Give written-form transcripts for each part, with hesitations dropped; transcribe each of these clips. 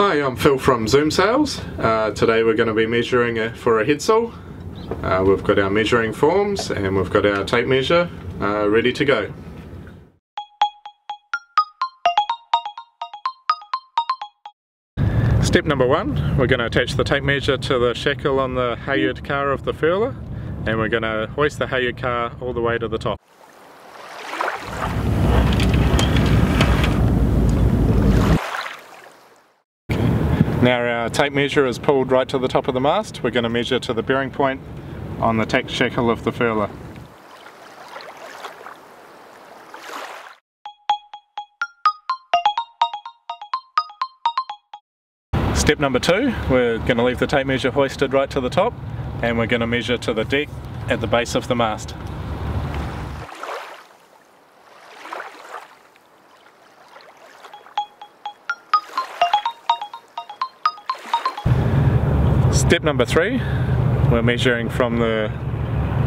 Hi, I'm Phil from Zoom Sales. Today we're going to be measuring for a headsail. We've got our measuring forms and we've got our tape measure ready to go. Step number one, we're going to attach the tape measure to the shackle on the halyard car of the furler, and we're going to hoist the halyard car all the way to the top. Now our tape measure is pulled right to the top of the mast. We're going to measure to the bearing point on the TACK shackle of the furler. Step number two, we're going to leave the tape measure hoisted right to the top, and we're going to measure to the deck at the base of the mast. Step number three, we're measuring from the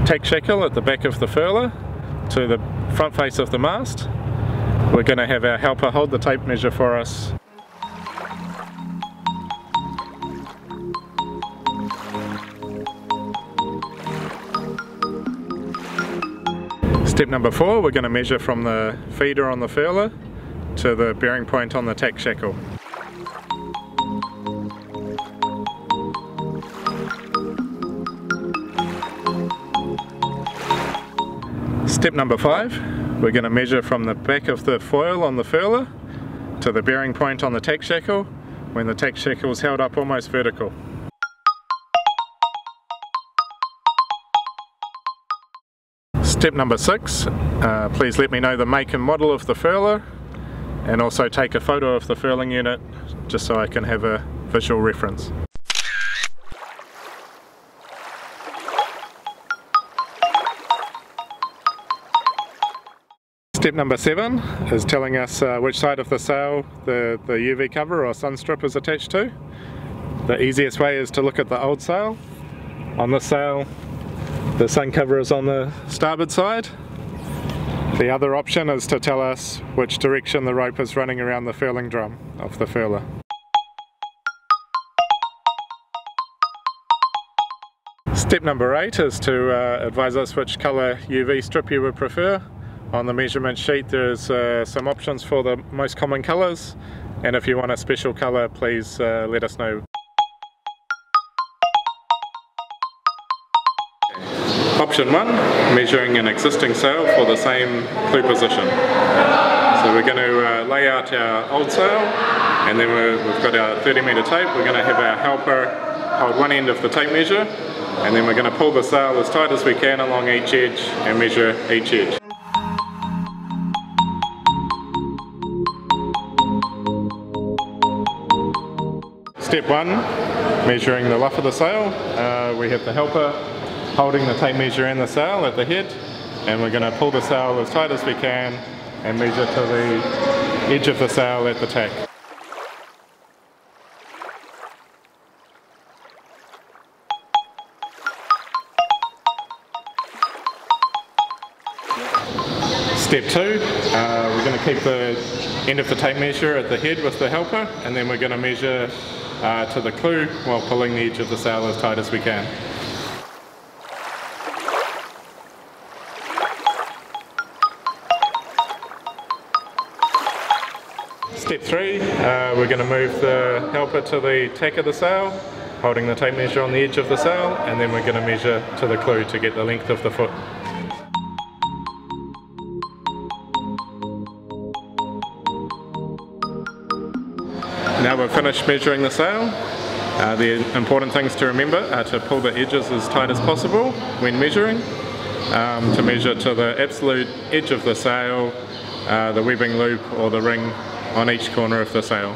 TACK shackle at the back of the furler to the front face of the mast. We're going to have our helper hold the tape measure for us. Step number four, we're going to measure from the feeder on the furler to the bearing point on the TACK shackle. Step number five, we're going to measure from the back of the foil on the furler to the bearing point on the TACK shackle when the TACK shackle is held up almost vertical. Step number six, please let me know the make and model of the furler, and also take a photo of the furling unit just so I can have a visual reference. Step number seven is telling us which side of the sail the UV cover or sun strip is attached to. The easiest way is to look at the old sail. On this sail, the sun cover is on the starboard side. The other option is to tell us which direction the rope is running around the furling drum of the furler. Step number eight is to advise us which colour UV strip you would prefer. On the measurement sheet there's some options for the most common colours, and if you want a special colour, please let us know. Option one, measuring an existing sail for the same CLEW position. So we're going to lay out our old sail, and then we've got our 30-metre tape. We're going to have our helper hold one end of the tape measure, and then we're going to pull the sail as tight as we can along each edge and measure each edge. Step one, measuring the luff of the sail. We have the helper holding the tape measure and the sail at the head, and we're going to pull the sail as tight as we can and measure to the edge of the sail at the tack. Step two, we're going to keep the end of the tape measure at the head with the helper, and then we're going to measure to the CLEW while pulling the edge of the sail as tight as we can. Step three, we're going to move the helper to the tack of the sail, holding the tape measure on the edge of the sail, and then we're going to measure to the CLEW to get the length of the foot. Now we've finished measuring the sail. The important things to remember are to pull the edges as tight as possible when measuring, to measure to the absolute edge of the sail, the webbing loop or the ring on each corner of the sail.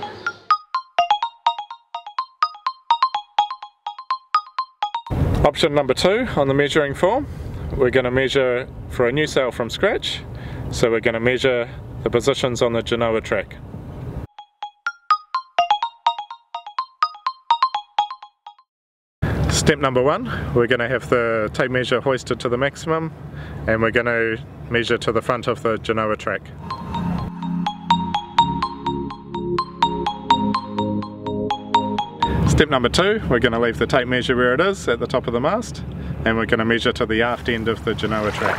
Option number two on the measuring form, we're going to measure for a new sail from scratch, so we're going to measure the positions on the Genoa track. Step number one, we're going to have the tape measure hoisted to the maximum, and we're going to measure to the front of the Genoa track. Step number 2, we're going to leave the tape measure where it is at the top of the mast, and we're going to measure to the aft end of the Genoa track.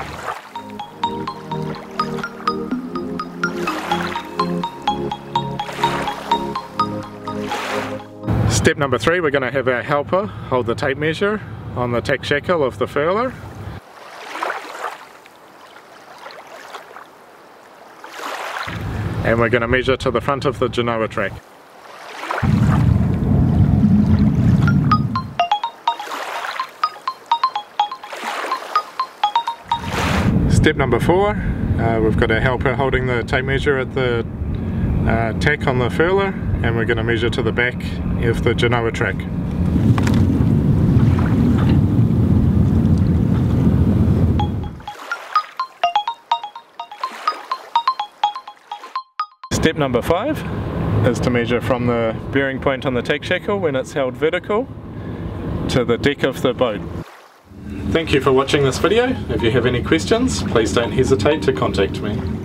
Step number 3, we're going to have our helper hold the tape measure on the TACK shackle of the furler. And we're going to measure to the front of the Genoa track. Step number 4, we've got our helper holding the tape measure at the tack on the furler, and we're going to measure to the back of the Genoa track. Step number 5 is to measure from the bearing point on the TACK shackle when it's held vertical to the deck of the boat. Thank you for watching this video. If you have any questions, please don't hesitate to contact me.